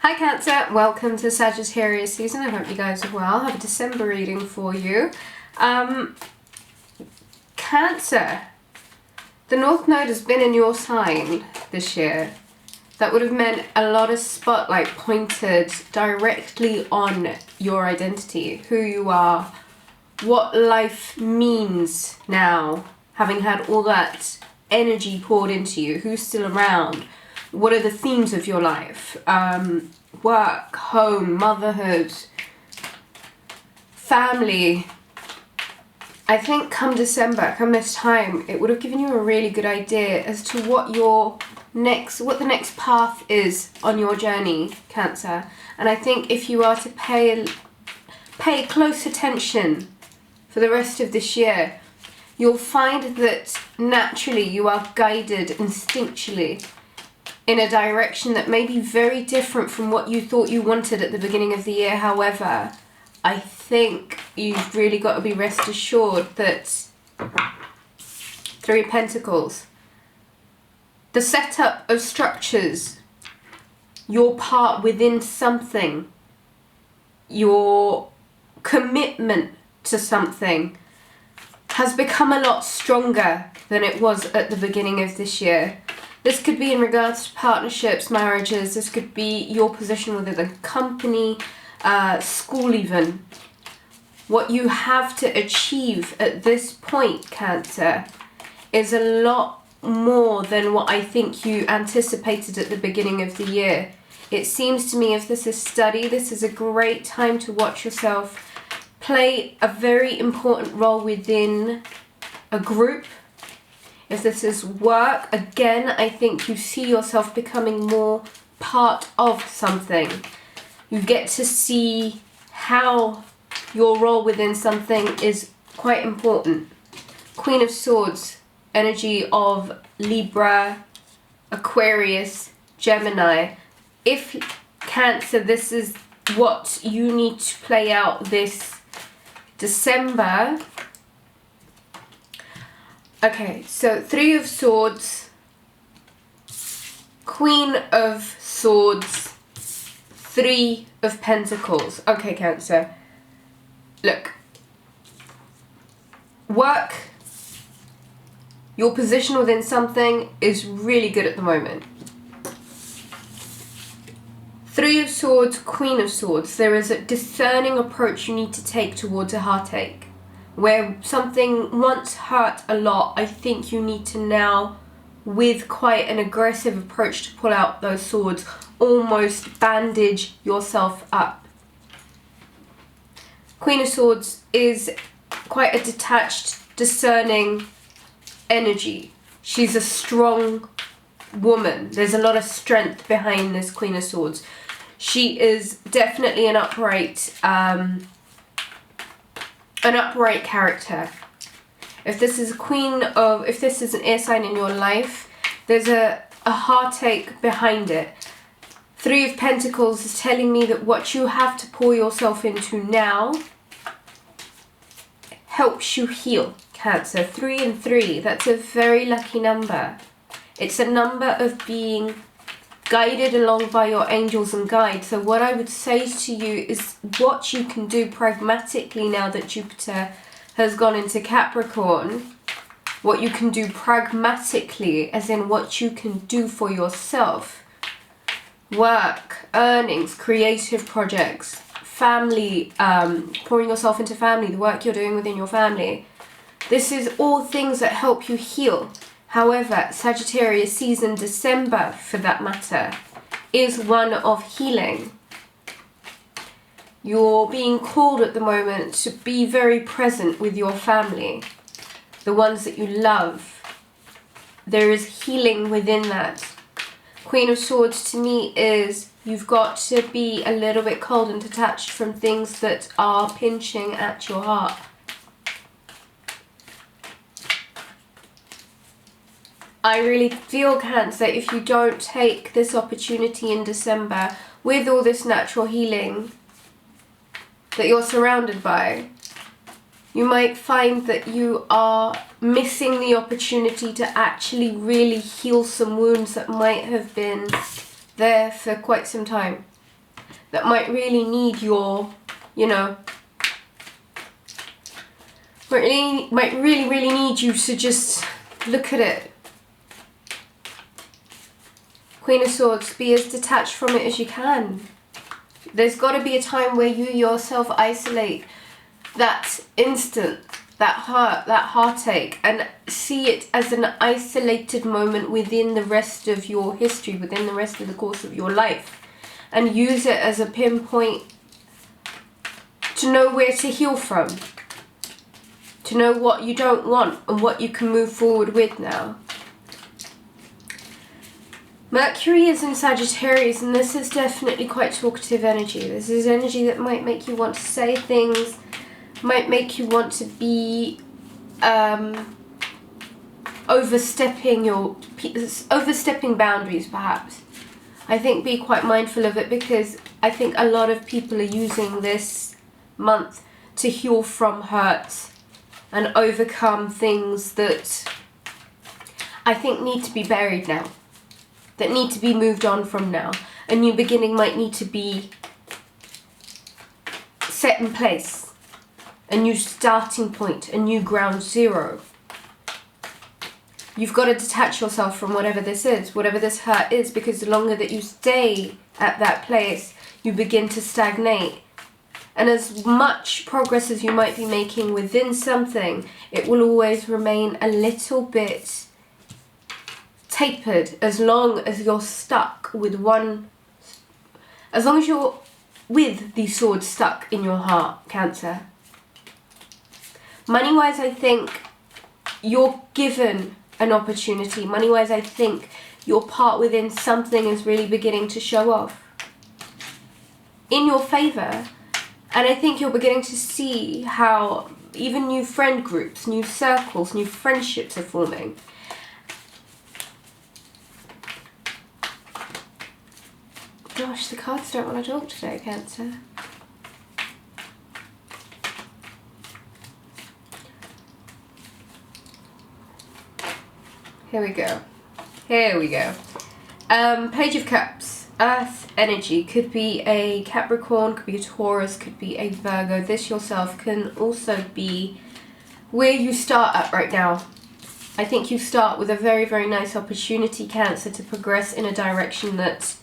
Hi Cancer, welcome to Sagittarius season. I hope you guys are well. I have a December reading for you. Cancer, the North Node has been in your sign this year. That would have meant a lot of spotlight pointed directly on your identity, who you are, what life means now, having had all that energy poured into you, who's still around. What are the themes of your life? Work, home, motherhood, family. I think come December, come this time, it would have given you a really good idea as to what the next path is on your journey, Cancer. And I think if you are to pay close attention for the rest of this year, you'll find that naturally you are guided instinctually in a direction that may be very different from what you thought you wanted at the beginning of the year. However, I think you've really got to be rest assured that Three of Pentacles, the setup of structures, your part within something, your commitment to something has become a lot stronger than it was at the beginning of this year. This could be in regards to partnerships, marriages. This could be your position within a company, school even. What you have to achieve at this point, Cancer, is a lot more than what I think you anticipated at the beginning of the year. It seems to me if this is study, this is a great time to watch yourself play a very important role within a group. If this is work, again, I think you see yourself becoming more part of something. You get to see how your role within something is quite important. Queen of Swords, energy of Libra, Aquarius, Gemini. If Cancer, this is what you need to play out this December. Okay, so Three of Swords, Queen of Swords, Three of Pentacles. Okay, Cancer. Look. Work, your position within something is really good at the moment. Three of Swords, Queen of Swords. There is a discerning approach you need to take towards a heartache. Where something once hurt a lot, I think you need to now, with quite an aggressive approach to pull out those swords, almost bandage yourself up. Queen of Swords is quite a detached, discerning energy. She's a strong woman. There's a lot of strength behind this Queen of Swords. She is definitely an upright character. If this is if this is an air sign in your life, there's a heartache behind it. Three of Pentacles is telling me that what you have to pour yourself into now helps you heal, Cancer. 3 and 3, that's a very lucky number. It's a number of being guided along by your angels and guides. So what I would say to you is what you can do pragmatically now that Jupiter has gone into Capricorn. What you can do pragmatically, as in what you can do for yourself. Work, earnings, creative projects, family, pouring yourself into family, the work you're doing within your family. This is all things that help you heal. However, Sagittarius season, December for that matter, is one of healing. You're being called at the moment to be very present with your family, the ones that you love. There is healing within that. Queen of Swords to me is you've got to be a little bit cold and detached from things that are pinching at your heart. I really feel, Cancer, if you don't take this opportunity in December with all this natural healing that you're surrounded by, you might find that you are missing the opportunity to actually really heal some wounds that might have been there for quite some time. that might really need your, you know, might really need you to just look at it. Queen of Swords, be as detached from it as you can. There's got to be a time where you yourself isolate that instant, that hurt, that heartache, and see it as an isolated moment within the rest of your history, within the rest of the course of your life, and use it as a pinpoint to know where to heal from, to know what you don't want and what you can move forward with now. Mercury is in Sagittarius, and this is definitely quite talkative energy. This is energy that might make you want to say things, might make you want to be overstepping boundaries, perhaps. I think be quite mindful of it, because I think a lot of people are using this month to heal from hurts and overcome things that I think need to be buried now, that need to be moved on from now. A new beginning might need to be set in place, a new starting point, a new ground zero. You've got to detach yourself from whatever this is, whatever this hurt is, because the longer that you stay at that place, you begin to stagnate. And as much progress as you might be making within something, it will always remain a little bit tapered as long as you're stuck with as long as you're with the sword stuck in your heart, Cancer. Money-wise, I think you're given an opportunity. Money-wise, I think your part within something is really beginning to show off in your favour. And I think you're beginning to see how even new friend groups, new circles, new friendships are forming. Gosh, the cards don't want to talk today, Cancer. Here we go. Here we go. Page of Cups. Earth energy. Could be a Capricorn, could be a Taurus, could be a Virgo. This yourself can also be where you start at right now. I think you start with a very, very nice opportunity, Cancer, to progress in a direction that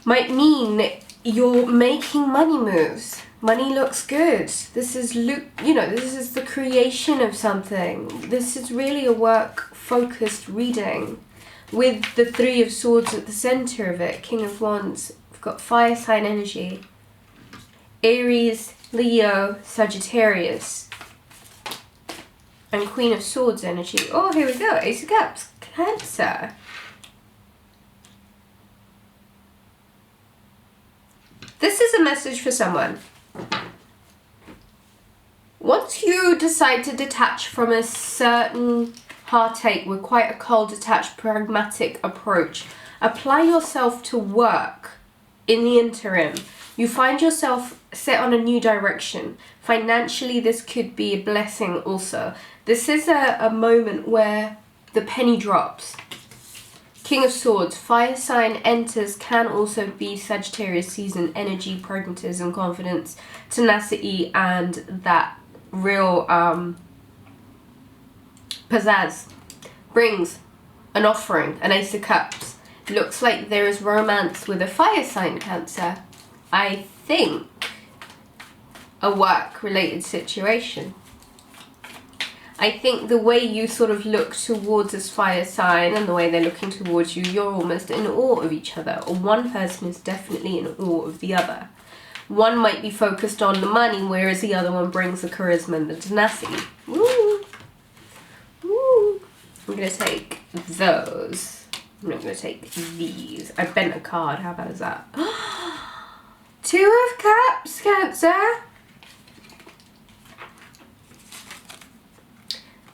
might mean you're making money moves. Money looks good. This is, this is the creation of something. This is really a work-focused reading with the Three of Swords at the center of it. King of Wands. We've got fire sign energy. Aries, Leo, Sagittarius. And Queen of Swords energy. Oh, here we go. Ace of Cups. Cancer. This is a message for someone. Once you decide to detach from a certain heartache with quite a cold, detached, pragmatic approach, apply yourself to work in the interim. You find yourself set on a new direction. Financially, this could be a blessing also. This is a moment where the penny drops. King of Swords, fire sign enters, can also be Sagittarius season energy, pragmatism, confidence, tenacity, and that real pizzazz. Brings an offering, an Ace of Cups. Looks like there is romance with a fire sign, Cancer. I think a work-related situation. I think the way you sort of look towards this fire sign and the way they're looking towards you, you're almost in awe of each other. Or one person is definitely in awe of the other. One might be focused on the money, whereas the other one brings the charisma and the tenacity. Woo! Woo! I'm going to take those. I'm not going to take these. I bent a card. How bad is that? Two of Cups, Cancer.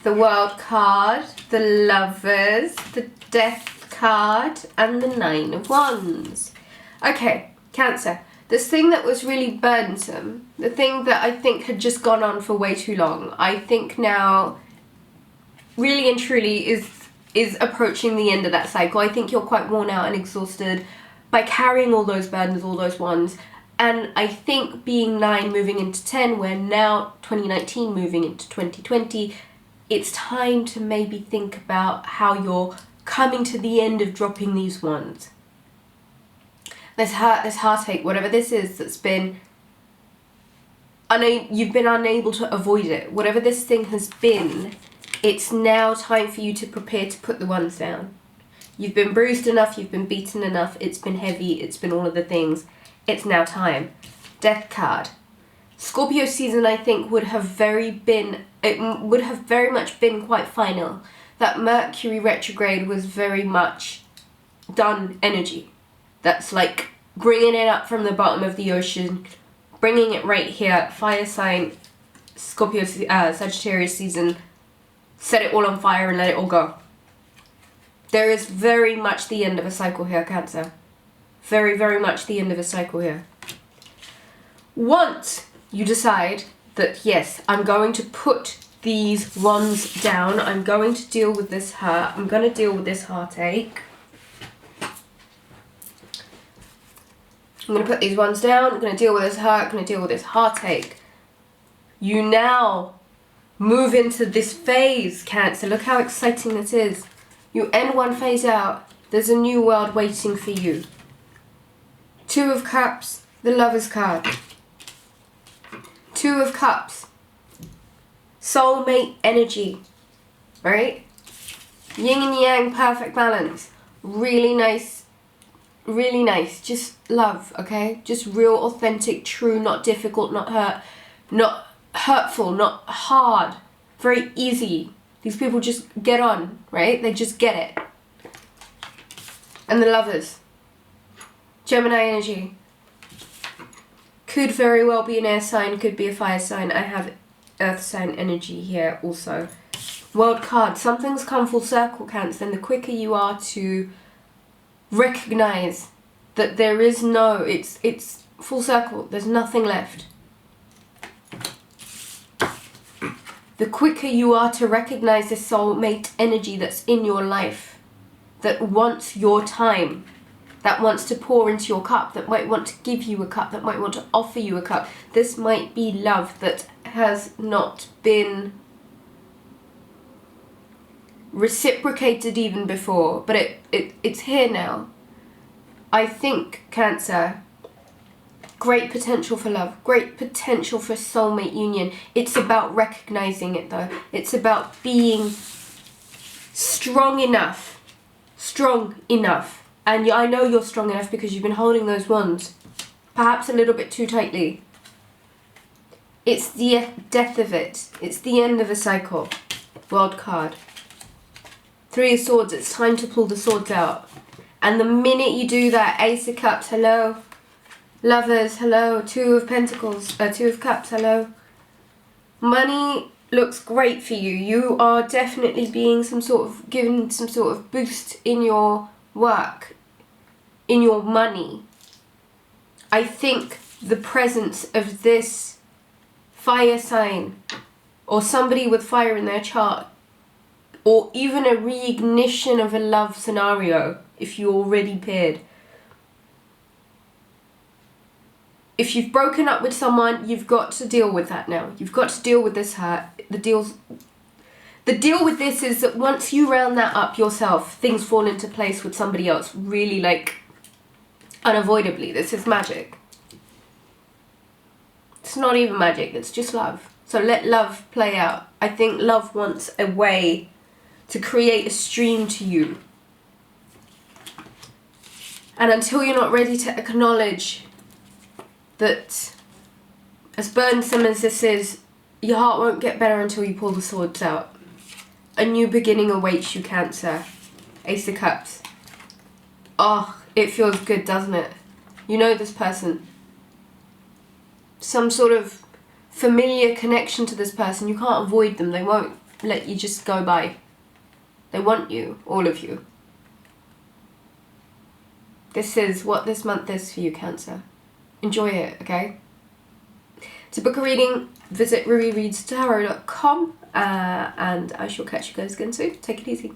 The World card, the Lovers, the Death card, and the Nine of Wands. Okay, Cancer. This thing that was really burdensome, the thing that I think had just gone on for way too long, I think now really and truly is approaching the end of that cycle. I think you're quite worn out and exhausted by carrying all those burdens, all those ones. And I think being 9 moving into 10, we're now 2019 moving into 2020, it's time to maybe think about how you're coming to the end of dropping these ones. This heartache, whatever this is that's been, you've been unable to avoid it. Whatever this thing has been, it's now time for you to prepare to put the ones down. You've been bruised enough, you've been beaten enough, it's been heavy, it's been all of the things. It's now time. Death card. Scorpio season, I think, would have very much been quite final. That Mercury retrograde was very much done energy. That's like bringing it up from the bottom of the ocean, bringing it right here, fire sign, Scorpio, Sagittarius season, set it all on fire and let it all go. There is very much the end of a cycle here, Cancer. Very, very much the end of a cycle here. Once you decide that, yes, I'm going to put these ones down, I'm going to deal with this hurt, I'm going to deal with this heartache. I'm going to put these ones down, I'm going to deal with this hurt, I'm going to deal with this heartache. You now move into this phase, Cancer. Look how exciting this is. You end one phase out, there's a new world waiting for you. 2 of Cups, the Lover's card. 2 of Cups. Soulmate energy, right? Yin and yang, perfect balance. Really nice, really nice. Just love, okay? Just real, authentic, true, not difficult, not hurtful, not hard. Very easy. These people just get on, right? They just get it. And the Lovers. Gemini energy. Could very well be an air sign, could be a fire sign. I have earth sign energy here also. World card. Something's come full circle, Cancer. And the quicker you are to recognize that there is no, it's full circle. There's nothing left. The quicker you are to recognize this soulmate energy that's in your life, that wants your time, that wants to pour into your cup, that might want to give you a cup, that might want to offer you a cup. This might be love that has not been reciprocated even before, but it's here now. I think, Cancer, great potential for love, great potential for soulmate union. It's about recognizing it though. It's about being strong enough. And I know you're strong enough because you've been holding those ones, perhaps a little bit too tightly. It's the death of it. It's the end of a cycle. World card. 3 of Swords. It's time to pull the swords out. And the minute you do that, Ace of Cups, hello. Lovers, hello. 2 of Pentacles, 2 of Cups, hello. Money looks great for you. You are definitely being given some sort of boost in your work, in your money. I think the presence of this fire sign or somebody with fire in their chart, or even a reignition of a love scenario if you already paired. If you've broken up with someone, you've got to deal with that now. You've got to deal with this hurt. The deal with this is that once you round that up yourself, things fall into place with somebody else really, like, unavoidably. This is magic. It's not even magic, it's just love. So let love play out. I think love wants a way to create a stream to you. And until you're not ready to acknowledge that, as burdensome as this is, your heart won't get better until you pull the swords out. A new beginning awaits you, Cancer. Ace of Cups. Oh, it feels good, doesn't it? You know this person. Some sort of familiar connection to this person. You can't avoid them. They won't let you just go by. They want you, all of you. This is what this month is for you, Cancer. Enjoy it, okay? To book a reading, visit rubyreadstarot.com and I shall catch you guys again soon. Take it easy.